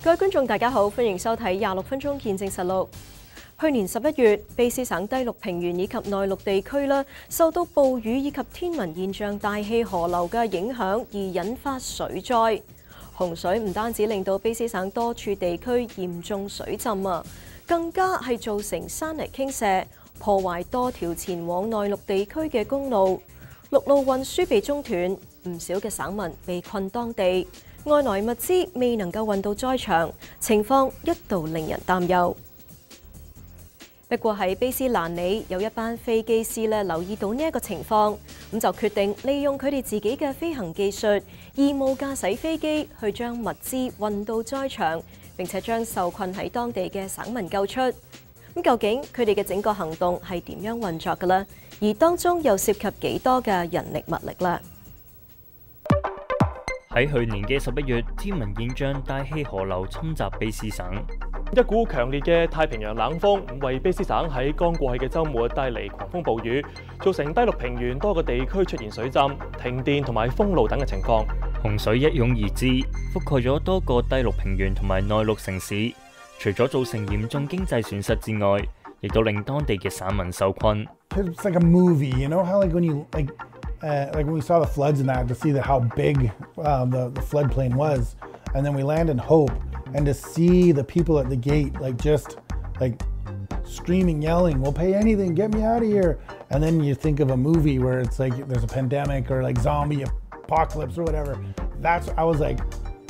各位觀眾大家好，歡迎收睇26分鐘見證實錄。去年11月，卑詩省低陸平原以及內陸地區受到暴雨以及天文現象大氣河流嘅影響而引發水災。洪水唔單止令到卑詩省多處地區嚴重水浸更加係造成山泥傾瀉，破壞多條前往內陸地區嘅公路，陸路運輸被中斷，唔少嘅省民被困當地，外來物資未能夠運到災場，情況一度令人擔憂。不過喺卑詩蘭里有一班飛機師留意到呢一個情況，咁就決定利用佢哋自己嘅飛行技術，義務駕駛飛機去將物資運到災場，並且將受困喺當地嘅省民救出。咁究竟佢哋嘅整個行動係點樣運作嘅呢？而當中又涉及幾多嘅人力物力呢？喺去年嘅11月，天文現象大氣河流侵襲卑詩省，一股強烈嘅太平洋冷風為卑詩省喺剛過去嘅週末帶嚟狂風暴雨，造成低陸平原多個地區出現水浸、停電同埋封路等嘅情況。洪水一湧而至，覆蓋咗多個低陸平原同埋內陸城市，除咗造成嚴重經濟損失之外，亦都令當地嘅省民受困。It's like a movie, you know how like when you like when we saw the floods and that to see how big the floodplain was, and then we land in Hope, and to see the people at the gate just screaming, yelling, "We'll pay anything, get me out of here!" And then you think of a movie where it's like there's a pandemic or like zombie apocalypse or whatever. I was like,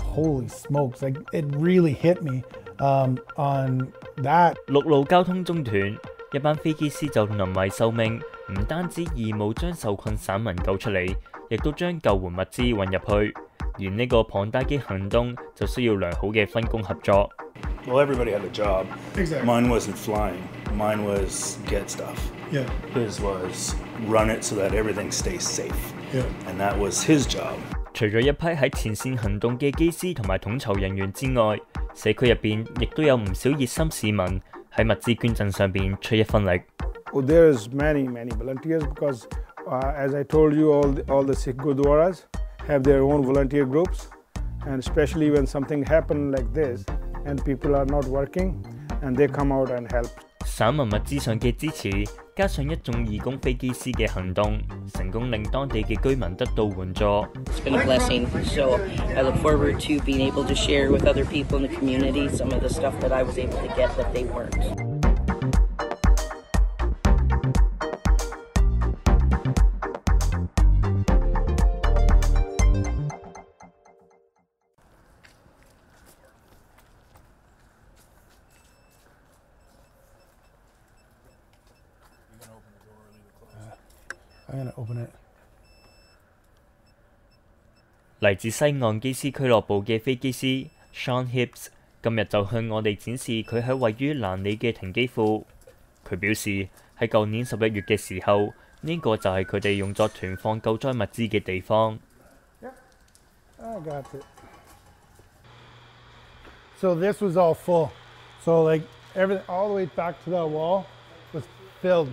holy smokes! Like it really hit me on that. 陸路交通中斷，一班飛機師就臨危受命，唔單止義務將受困省民救出嚟，亦都將救援物資運入去。而呢個龐大嘅行動就需要良好嘅分工合作。Well, everybody had a job. Exactly. Mine wasn't flying. Mine was get stuff. Yeah. His was run it so that everything stays safe. Yeah. And that was his job. 除咗一批喺前線行動嘅機師同埋統籌人員之外，社區入邊亦都有唔少熱心市民喺物資捐贈上邊出一分力。Well, there's many volunteers because, as I told you, all the Sikh Gurdwaras have their own volunteer groups, and especially when something happened like this and people are not working, and they come out and help. 省民物資上嘅支持，加上一眾義工飛機師嘅行動，成功令當地嘅居民得到援助。It's been a blessing, so I look forward to being able to share with other people in the community some of the stuff that I was able to get that they weren't. I'm gonna open it. 嚟自西岸機師俱樂部嘅飛機師 Sean Hibbs 今日就向我哋展示佢喺位於蘭里嘅停機庫。佢表示喺舊年11月嘅時候，呢個就係佢哋用作囤放救災物資嘅地方。Yeah, I got it. So this was all full. So like everything all the way back to the wall was filled.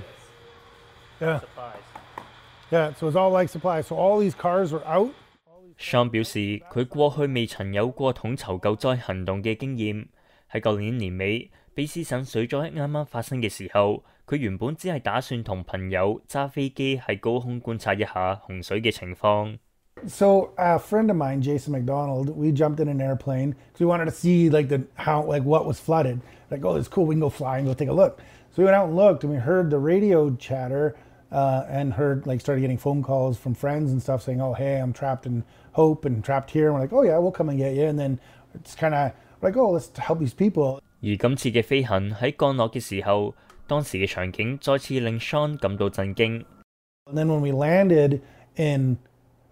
Yeah. Yeah, so it's all like supplies. So all these cars were out. Sean 表示佢過去未曾有過統籌救災行動嘅經驗。喺舊年年尾，卑詩省水災啱啱發生嘅時候，佢原本只係打算同朋友揸飛機喺高空觀察一下洪水嘅情況。So a friend of mine, Jason McDonald, we jumped in an airplane because we wanted to see what was flooded. Like, oh, it's cool, we can go fly and go take a look. So we went out and looked, and we heard the radio chatter. And started getting phone calls from friends and stuff saying, "Oh, hey, I'm trapped in Hope and trapped here." And we're like, "Oh yeah, we'll come and get you." And then it's kind of like, "Oh, let's help these people." 而今次嘅飛行喺降落嘅時候，當時嘅場景再次令 Sean 感到震驚。And then when we landed in,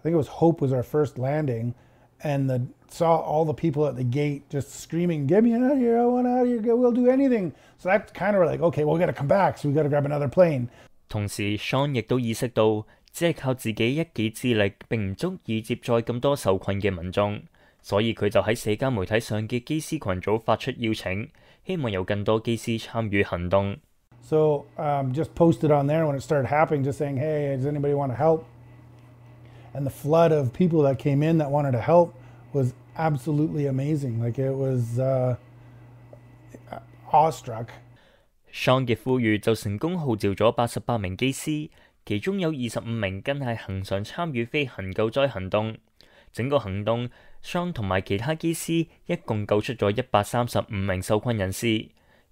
I think it was Hope was our first landing, and saw all the people at the gate just screaming, "Get me out of here! I want out of here! We'll do anything." So that's kind of like, okay, well, we got to come back, so we got to grab another plane. 同時 ，Sean 亦都意識到，只係靠自己一己之力並唔足以接載咁多受困嘅民眾，所以佢就喺社交媒體上嘅機師群組發出邀請，希望有更多機師參與行動。So just posted on there when it started happening, just saying, "Hey, does anybody want to help?" And the flood of people that came in that wanted to help was absolutely amazing. Like it was awestruck. Sean 嘅呼籲就成功號召咗88名機師，其中有25名更係恆常參與飛行救災行動。整個行動 ，Sean 同埋其他機師一共救出咗135名受困人士。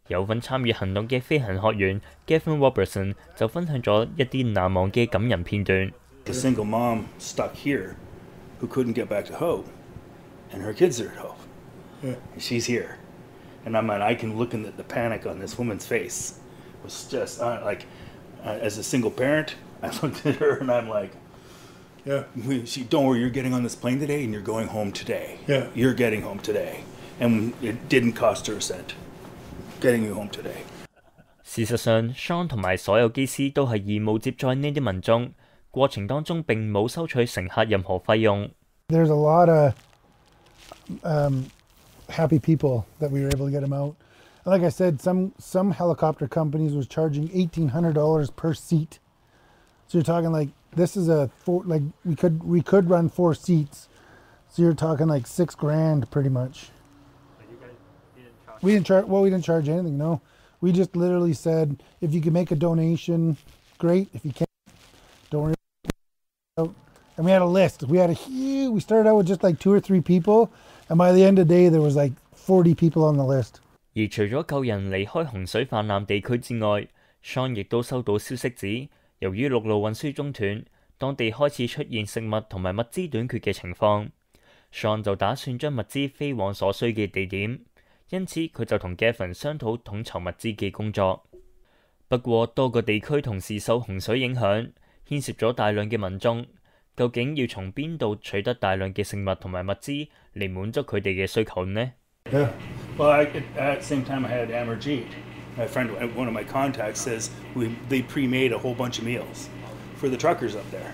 有份參與行動嘅飛行學員 Gavin Robertson 就分享咗一啲難忘嘅感人片段。A single mom stuck here who couldn't get back to Hope, and her kids are at Hope. Yeah. And she's here. And I can look at the panic on this woman's face. It was just as a single parent, I looked at her and I'm like, Yeah. Don't worry, you're getting on this plane today and you're going home today. Yeah. You're getting home today. And it didn't cost her a cent. Getting you home today. 事實上 ，Sean 同埋所有機師都係義務接載呢啲民眾，過程當中並冇收取乘客任何費用。There's a lot of happy people that we were able to get them out. And like I said, some helicopter companies was charging $1,800 per seat. So you're talking like this is we could run 4 seats. So you're talking like $6,000 pretty much. We didn't charge anything. No, we just literally said if you can make a donation, great. If you can't, don't worry about it. And we had a list. We started out with just like 2 or 3 people. And by the end of the day, there was like 40 people on the list. 而除咗救人離開洪水泛濫地區之外 ，Sean 亦都收到消息指，由於陸路運輸中斷，當地開始出現食物同埋物資短缺嘅情況。Sean 就打算將物資飛往所需嘅地點，因此佢就同 Gavin 商討統籌物資嘅工作。不過多個地區同時受洪水影響，牽涉咗大量嘅民眾。究竟要從邊度取得大量嘅食物同埋物資嚟滿足佢哋嘅需求呢？ Yeah. Well, at the same time, I had Amarjeet, my friend, one of my contacts, says they pre-made a whole bunch of meals for the truckers up there,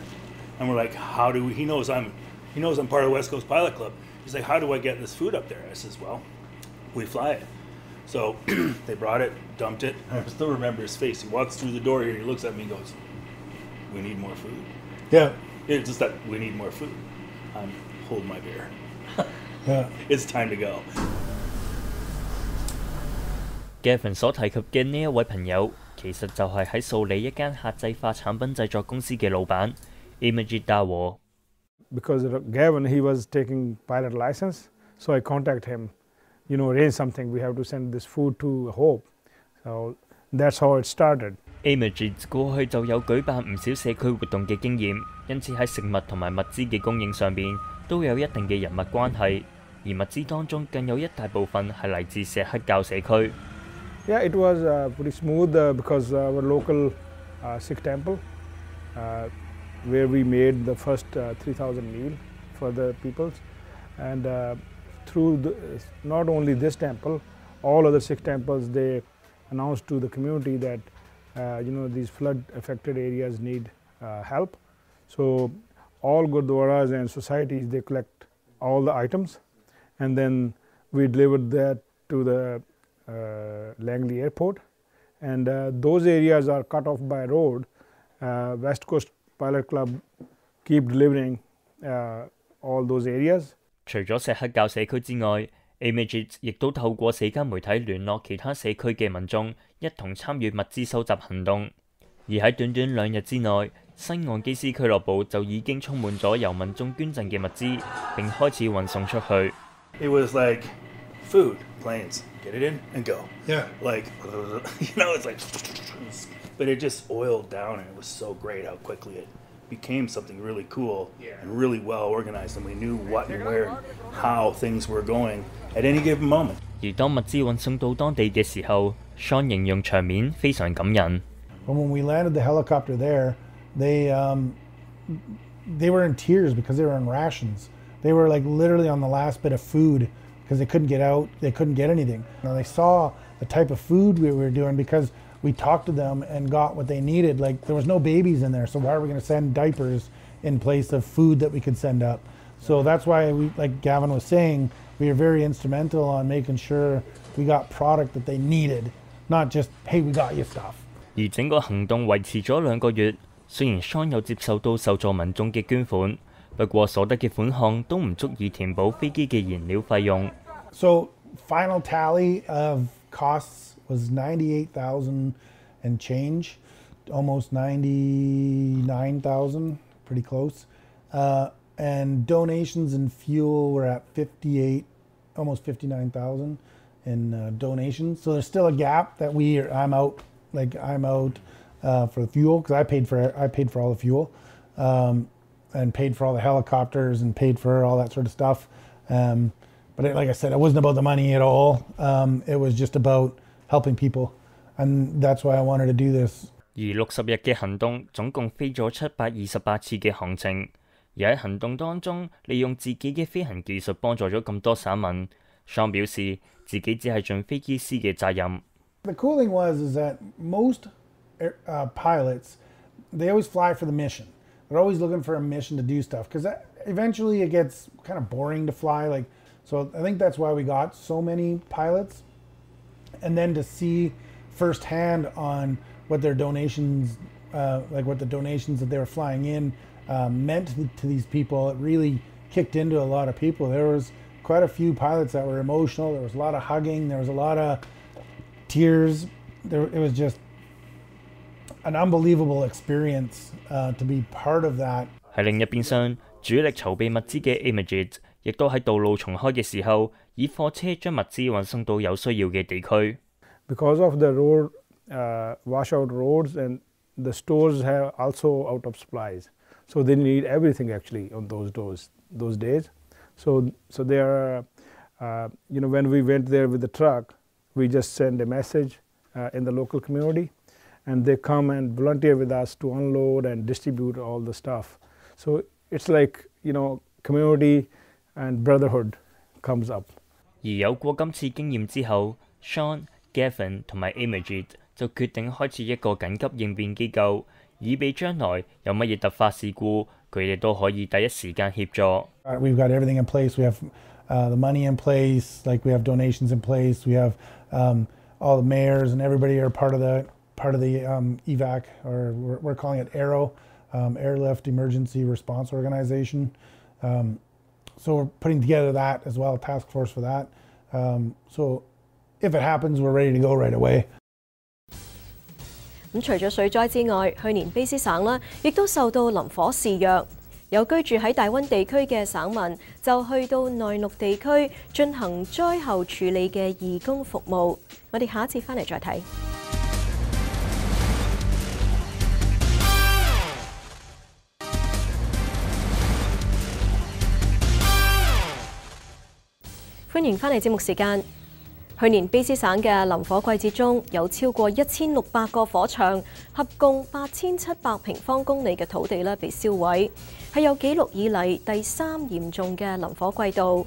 and we're like, how do we? He knows I'm part of the West Coast Pilot Club. He's like, how do I get this food up there? I says, well, we fly it. So they brought it, dumped it. I still remember his face. He walks through the door here and he looks at me and goes, "We need more food." Yeah. It's just that we need more food. I'm holding my beer. Yeah. It's time to go. Gavin 所提及嘅呢一位朋友，其實就係喺素里一間客製化產品製作公司嘅老闆 Imajit Dawo。 Because Gavin, he was taking pilot license, so I contact him. Arrange something. We have to send this food to Hope. So that's how it started. Imajit 過去就有舉辦唔少社區活動嘅經驗，因此喺食物同埋物資嘅供應上邊都有一定嘅人脈關係，而物資當中更有一大部分係嚟自錫克教社區。Yeah, it was pretty smooth because our local Sikh temple, where we made the first 3,000 meal for the peoples, and through not only this temple, all other Sikh temples, they announced to the community that these flood-affected areas need help. So all gurdwaras and societies, they collect all the items, and then we delivered that to the Langley Airport, and those areas are cut off by road. West Coast Pilot Club keep delivering all those areas. 除咗錫克教社區之外 ，Imajit 亦都透過社交媒體聯絡其他社區嘅民眾，一同參與物資收集行動。而喺短短2日之內，西岸機師俱樂部就已經充滿咗由民眾捐贈嘅物資，並開始運送出去。It was like food, planes, get it in and go. Yeah. It's like, but it just oiled down, and it was so great how quickly it became something really cool and really well organized, and we knew what and where, how things were going at any given moment. 而當物資運送到當地嘅時候 ，Sean 形容場面非常感人。When we landed the helicopter there, they were in tears because they were on rations. They were like literally on the last bit of food because they couldn't get out. They couldn't get anything. Now they saw the type of food we were doing because we talked to them and got what they needed. Like there was no babies in there, so why are we going to send diapers in place of food that we could send up? So that's why we, like Gavin was saying, we were very instrumental on making sure we got product that they needed, not just, hey, we got you stuff. 而整個行動維持咗2個月，雖然 Sean 有接受到受助民眾嘅捐款，不過所得嘅款項都唔足以填補飛機嘅燃料費用。So final tally of costs was 98,000 and change, almost 99,000, pretty close. And donations and fuel were at 58, almost 59,000 in donations. So there's still a gap that I'm out for the fuel because I paid for all the fuel, and paid for all the helicopters and paid for all that sort of stuff. But like I said, it wasn't about the money at all. It was just about helping people, and that's why I wanted to do this. 而60日嘅行動總共飛咗728次嘅航程，而喺行動當中，利用自己嘅飛行技術幫助咗咁多省民。Sean 表示自己只係盡飛機師嘅責任。The cool thing is that most pilots, they always fly for the mission. They're always looking for a mission to do stuff because eventually it gets kind of boring to fly. So I think that's why we got so many pilots. And then to see firsthand on what their donations, what the donations that they were flying in meant to these people, it really kicked into a lot of people. There was quite a few pilots that were emotional. There was a lot of hugging. There was a lot of tears. It was just an unbelievable experience to be part of that. 喺另一邊廂，主力籌備物資嘅 Imaged 亦都喺道路重開嘅時候，以貨車將物資運送到有需要嘅地區。Because of the road washout roads, and the stores have also out of supplies, so they need everything actually on those days. So they are, when we went there with the truck, we just send a message in the local community, and they come and volunteer with us to unload and distribute all the stuff. So it's like, community and brotherhood comes up. 而有過今次經驗之後 ，Sean、Gavin 同埋 Imaged 就決定開設一個緊急應變機構，以備將來有乜嘢突發事故，佢哋都可以第一時間協助。We've got everything in place. We have the money in place. We have donations in place. We have all the mayors and everybody are part of the evac, or we're calling it AERO, Airlift Emergency Response Organization. So we're putting together that as well, a task force for that. So if it happens, we're ready to go right away. 咁除咗水災之外，去年卑詩省啦，亦都受到林火肆虐。有居住喺大溫地區嘅省民就去到內陸地區進行災後處理嘅義工服務。我哋下一次翻嚟再睇。歡迎翻嚟節目時間。去年卑詩省嘅林火季節中，有超過1600個火場，合共8700平方公里嘅土地被燒毀，係有紀錄以嚟第3嚴重嘅林火季度。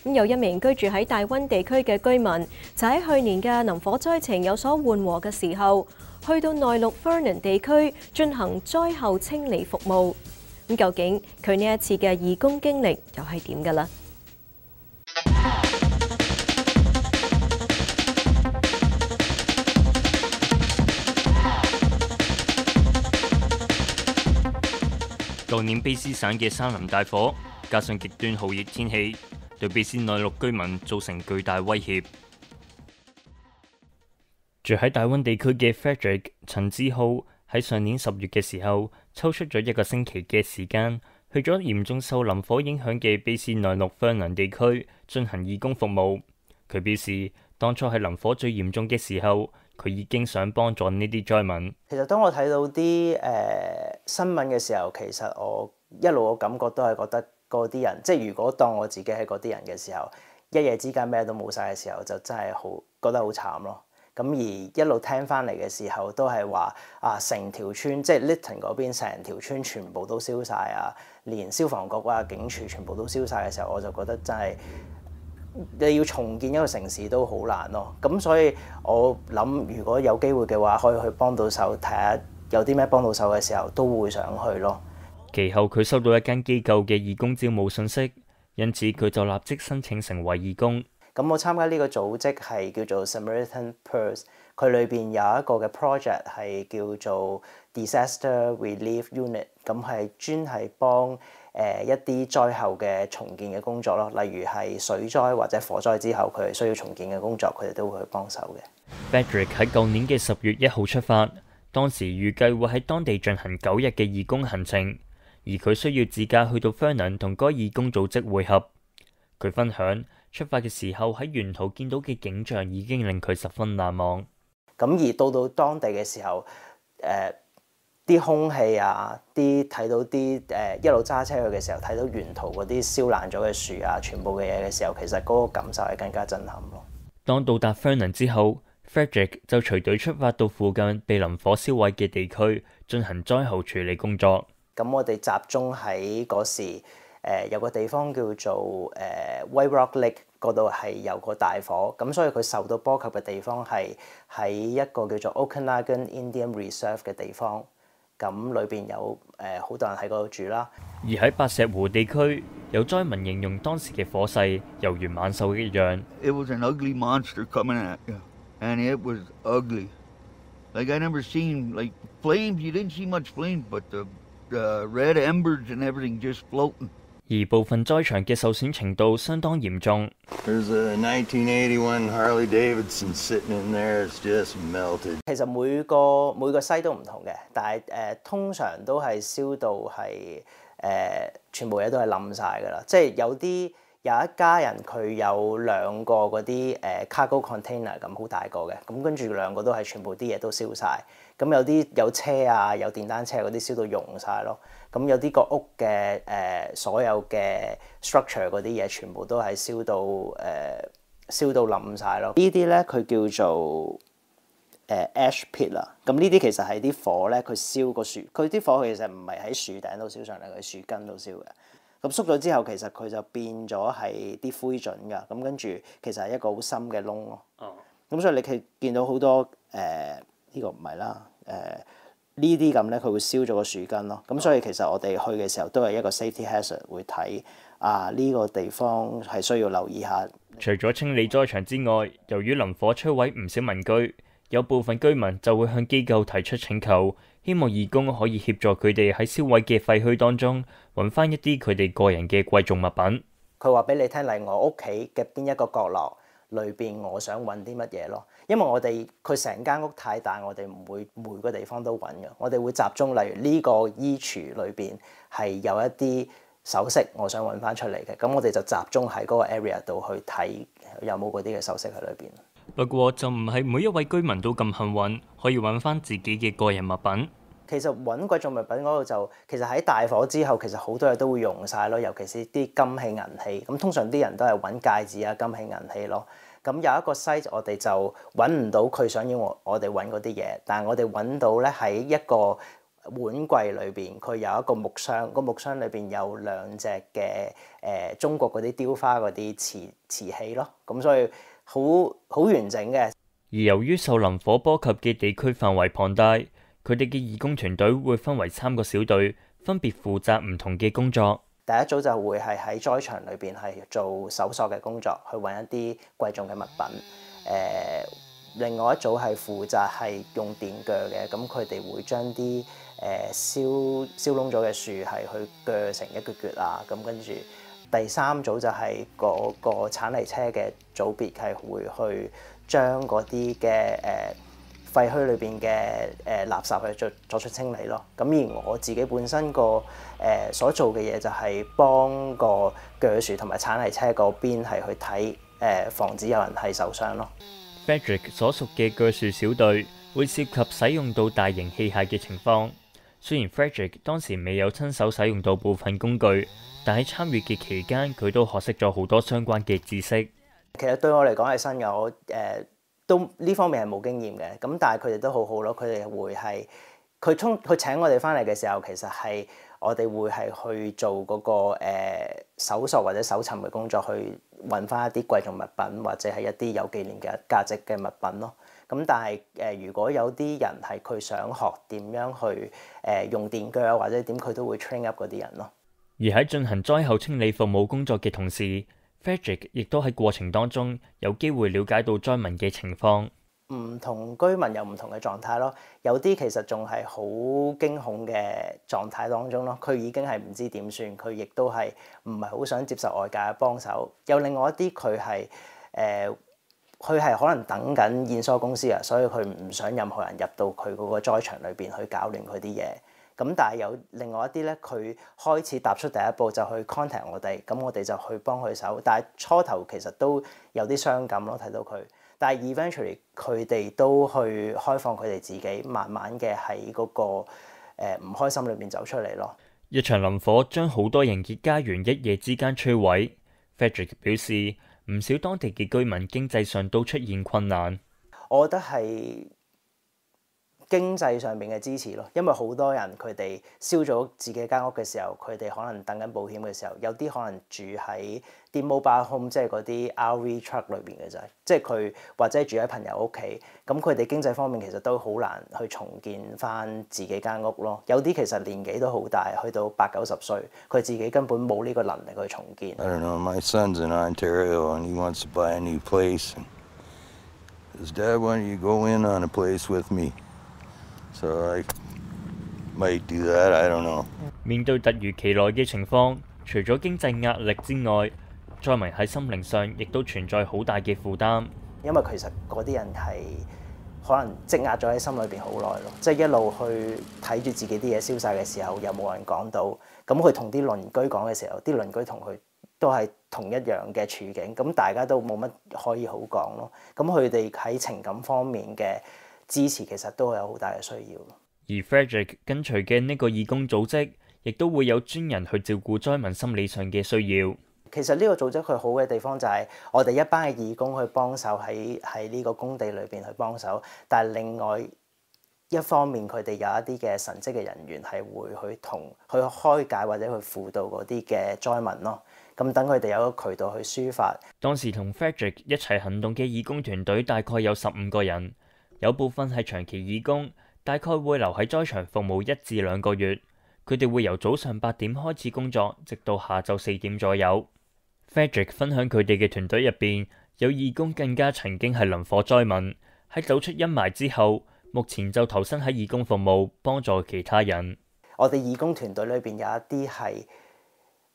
咁有一名居住喺大溫地區嘅居民，就喺去年嘅林火災情有所緩和嘅時候，去到內陸 Vernon 地區進行災後清理服務。咁究竟佢呢一次嘅義工經歷又係點㗎啦？舊年卑詩省嘅山林大火，加上極端酷熱天氣，對卑詩內陸居民造成巨大威脅。住喺大溫地區嘅 Fairchild 陳志浩喺上年10月嘅時候，抽出咗1個星期嘅時間，去咗嚴重受林火影響嘅卑詩內陸 Vernon 地區進行義工服務。佢表示，當初喺林火最嚴重嘅時候，佢已經想幫助呢啲災民。其實當我睇到啲新聞嘅時候，其實我一路嘅感覺都係覺得嗰啲人，即係如果當我自己係嗰啲人嘅時候，一夜之間咩都冇晒嘅時候，就真係覺得好慘咯。咁而一路聽翻嚟嘅時候，都係話成條村即係 Lytton 嗰邊成條村全部都燒晒啊，連消防局警署全部都燒晒嘅時候，我就覺得真係你要重建一個城市都好難咯。咁所以我諗，如果有機會嘅話，可以去幫到手，睇下有啲咩幫到手嘅時候，都會想去咯。其後佢收到一間機構嘅義工招募信息，因此佢就立即申請成為義工。咁我參加呢個組織係叫做 Samaritan Purse， 佢裏邊有一個嘅 project 係叫做 Disaster Relief Unit。咁係專係幫一啲災後嘅重建嘅工作咯，例如係水災或者火災之後佢哋需要重建嘅工作，佢哋都會去幫手嘅。Patrick 喺舊年嘅10月1號出發，當時預計會喺當地進行9日嘅義工行程，而佢需要自駕去到 Fairchild 同該義工組織會合。佢分享出發嘅時候喺沿途見到嘅景象已經令佢十分難忘。咁而到當地嘅時候，啲空氣啊，睇到啲一路揸車去嘅時候，睇到沿途嗰啲燒爛咗嘅樹啊，全部嘅嘢嘅時候，其實嗰個感受係更加震撼咯。當到達 Fairchild 之後 ，Frederick 就隨隊出發到附近被林火燒毀嘅地區進行災後處理工作。咁我哋集中喺嗰時，有個地方叫做White Rock Lake 嗰度係有個大火，咁所以佢受到波及嘅地方係喺一個叫做 Okanagan Indian Reserve 嘅地方。咁裏邊有好多人喺嗰度住啦。而喺白石湖地區，有災民形容當時嘅火勢猶如猛獸一樣。It was an ugly monster coming at you, and it was ugly. Like I never seen like flames. You didn't see much flames, but the red embers and everything just floating. 而部分災場嘅受損程度相當嚴重。There's a 1981 Harley Davidson sitting in there. It's just melted. 其實每個西都唔同嘅，但係通常都係燒到係全部嘢都係冧晒㗎啦。即係有一家人佢有2個嗰啲cargo container 咁好大個嘅，咁跟住2個都係全部啲嘢都燒晒。咁有車啊，有電單車嗰啲燒到溶晒咯。咁有啲個屋嘅所有嘅 structure 嗰啲嘢全部都係燒到冧晒咯。呢啲咧佢叫做ash pit 啦。咁呢啲其實係啲火咧，佢燒個樹，佢啲火其實唔係喺樹頂度燒上嚟，佢樹根度燒嘅。咁縮咗之後，其實佢就變咗係啲灰燼㗎。咁跟住其實係一個好深嘅窿咯。咁所以你見到好多呢個唔係啦，呢啲咁咧，佢會燒咗個樹根咯。咁所以其實我哋去嘅時候都係一個 safety hazard， 會睇呢個地方係需要留意下。除咗清理災場之外，由於林火摧毀唔少民居，有部分居民就會向機構提出請求，希望義工可以協助佢哋喺燒毀嘅廢墟當中揾翻一啲佢哋個人嘅貴重物品。佢話俾你聽，例如我屋企嘅邊一個角落裏邊，我想揾啲乜嘢咯。因為佢成間屋太大，我哋唔會每個地方都揾嘅。我哋會集中，例如呢個衣櫥裏邊係有一啲首飾，我想揾翻出嚟嘅。咁我哋就集中喺嗰個 area 度去睇有冇嗰啲嘅首飾喺裏邊。不過就唔係每一位居民都咁幸運，可以揾翻自己嘅個人物品。其實揾貴重物品嗰度其實喺大火之後，其實好多嘢都會用晒咯，尤其是啲金器銀器。咁通常啲人都係揾戒指啊、金器銀器咯。咁有一個 site 我哋就揾唔到佢想要我哋揾嗰啲嘢，但係我哋揾到咧喺一個碗櫃裏邊，佢有一個木箱，個木箱裏邊有2隻嘅中國嗰啲雕花嗰啲瓷器咯。咁所以好完整嘅。而由於受林火波及嘅地區範圍龐大，佢哋嘅義工團隊會分為3個小隊，分別負責唔同嘅工作。第一組就會係喺災場裏邊係做搜索嘅工作，去揾一啲貴重嘅物品。另外一組係負責係用電鋸嘅，咁佢哋會將啲燒燶咗嘅樹係去鋸成一橛啊。咁跟住第3組就係嗰個鏟泥車嘅組別，係會去將嗰啲嘅廢墟裏邊嘅垃圾去作出清理咯。咁而我自己本身所做嘅嘢就係幫個鋸樹同埋鏟泥車嗰邊係去睇防止有人係受傷咯。Frederick 所屬嘅鋸樹小隊會涉及使用到大型器械嘅情況。雖然 Frederick 當時未有親手使用到部分工具，但喺參與嘅期間，佢都學識咗好多相關嘅知識。其實對我嚟講係新嘅，我都呢方面係冇經驗嘅。咁但係佢哋都好好咯，佢哋會係佢請我哋翻嚟嘅時候，其實係我哋會係去做嗰個搜索或者搜尋嘅工作，去揾翻一啲貴重物品或者係一啲有紀念嘅價值嘅物品咯。咁但係如果有啲人係佢想學點樣去用電鋸或者點，佢都會 train up 嗰啲人咯。而喺進行災後清理服務工作嘅同時，Frederick 亦都喺過程當中有機會了解到災民嘅情況。唔同居民有唔同嘅狀態咯，有啲其實仲係好驚恐嘅狀態當中咯，佢已經係唔知點算，佢亦都係唔係好想接受外界嘅幫手。有另外一啲佢係可能等緊驗疏公司啊，所以佢唔想任何人入到佢嗰個災場裏邊去搞亂佢啲嘢。咁但係有另外一啲咧，佢開始踏出第一步就去 contact 我哋，咁我哋就去幫佢手。但係初頭其實都有啲傷感咯，睇到佢。但係 eventually 佢哋都去開放佢哋自己，慢慢嘅喺嗰個唔開心裏面走出嚟咯。一場林火將好多人嘅家園一夜之間摧毀。Fairchild 表示，唔少當地嘅居民經濟上都出現困難。我覺得係經濟上面嘅支持咯，因為好多人佢哋燒咗自己間屋嘅時候，佢哋可能等緊保險嘅時候，有啲可能住喺啲 mobile home，即係嗰啲 RV truck 裏邊嘅啫，即係佢或者住喺朋友屋企，咁佢哋經濟方面其實都好難去重建翻自己間屋咯。有啲其實年紀都好大，去到80-90歲，佢自己根本冇呢個能力去重建。I don't know, my son's in Ontario and he wants to buy a new place. His dad, why don't you go in on a place with me? So I might do that, I don't know. 面對突如其來嘅情況，除咗經濟壓力之外，災民喺心靈上亦都存在好大嘅負擔。因為其實嗰啲人係可能積壓咗喺心裏邊好耐咯，即係一路去睇住自己啲嘢燒晒嘅時候，又冇人講到。咁佢同啲鄰居講嘅時候，啲鄰居同佢都係同一樣嘅處境，咁大家都冇乜可以好講咯。咁佢哋喺情感方面嘅支持其實都有好大嘅需要。而 Fairchild 跟隨嘅呢個義工組織，亦都會有專人去照顧災民心理上嘅需要。其實呢個組織佢好嘅地方就係我哋一班嘅義工去幫手喺呢個工地裏邊去幫手，但係另外一方面佢哋有一啲嘅神職嘅人員係會去開解或者去輔導嗰啲嘅災民咯。咁等佢哋有一個渠道去抒發。當時同 Fairchild 一齊行動嘅義工團隊大概有15個人，有部分係長期義工，大概會留喺災場服務1至2個月。佢哋會由早上8點開始工作，直到下晝4點左右。Fairchild 分享佢哋嘅團隊入邊，有義工更加曾經係林火災民，喺走出陰霾之後，目前就投身喺義工服務，幫助其他人。我哋義工團隊裏邊有一啲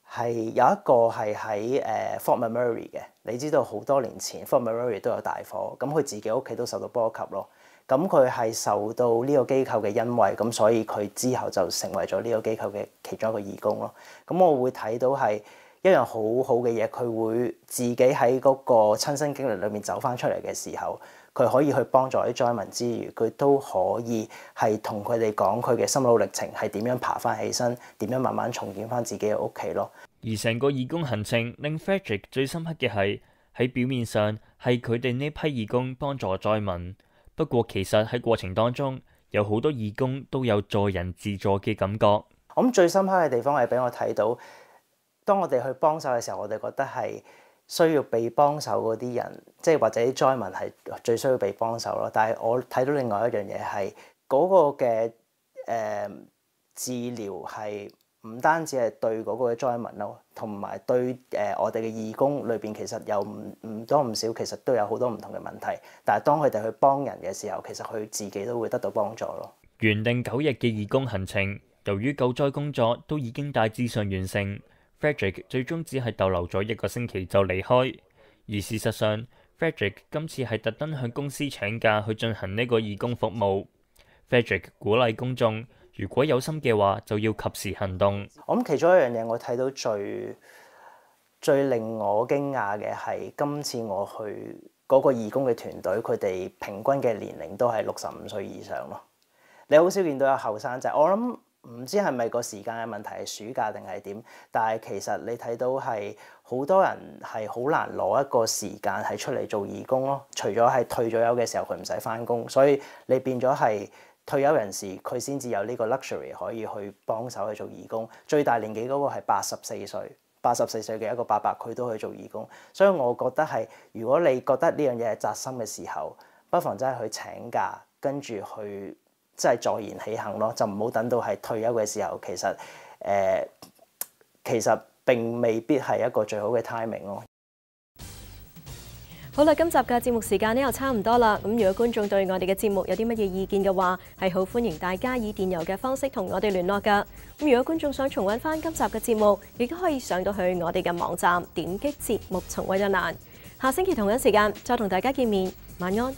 係有一個係喺Fort McMurray 嘅，你知道好多年前 Fort McMurray 都有大火，咁佢自己屋企都受到波及咯。咁佢係受到呢個機構嘅恩惠，咁所以佢之後就成為咗呢個機構嘅其中一個義工咯。咁我會睇到係一樣好好嘅嘢，佢會自己喺嗰個親身經歷裏面走翻出嚟嘅時候，佢可以去幫助啲災民之餘，佢都可以係同佢哋講佢嘅心路歷程係點樣爬翻起身，點樣慢慢重建翻自己嘅屋企咯。而成個義工行程令 Fairchild 最深刻嘅係喺表面上係佢哋呢批義工幫助災民，不過其實喺過程當中有好多義工都有助人自助嘅感覺。我諗最深刻嘅地方係俾我睇到，當我哋去幫手嘅時候，我哋覺得係需要被幫手嗰啲人，即係或者啲災民係最需要被幫手咯。但係我睇到另外一樣嘢係嗰個嘅治療係唔單止係對嗰個災民咯，同埋對我哋嘅義工裏邊其實有唔多唔少，其實都有好多唔同嘅問題。但係當佢哋去幫人嘅時候，其實佢自己都會得到幫助咯。原定9日嘅義工行程，由於救災工作都已經大致上完成。Fairchild 最終只係逗留咗1個星期就離開，而事實上 Fairchild 今次係特登向公司請假去進行呢個義工服務。Fairchild 鼓勵公眾，如果有心嘅話，就要及時行動。我諗其中一樣嘢，我睇到最令我驚訝嘅係今次我去嗰個義工嘅團隊，佢哋平均嘅年齡都係65歲以上咯。你好少見到有後生仔，我諗。唔知係咪個時間嘅問題，係暑假定係點？但係其實你睇到係好多人係好難攞一個時間係出嚟做義工咯。除咗係退咗休嘅時候佢唔使返工，所以你變咗係退休人士佢先至有呢個 luxury 可以去幫手去做義工。最大年紀嗰個係84歲嘅一個伯伯，佢都去做義工。所以我覺得係如果你覺得呢樣嘢係扎心嘅時候，不妨真係去請假，跟住去。即係坐言起行咯，就唔好等到係退休嘅時候，其實並未必係一個最好嘅 timing 咯。好啦，今集嘅節目時間呢又差唔多啦。咁如果觀眾對我哋嘅節目有啲乜嘢意見嘅話，係好歡迎大家以電郵嘅方式同我哋聯絡㗎。咁如果觀眾想重溫翻今集嘅節目，亦都可以上到去我哋嘅網站，點擊節目重溫一欄。下星期同一時間再同大家見面，晚安。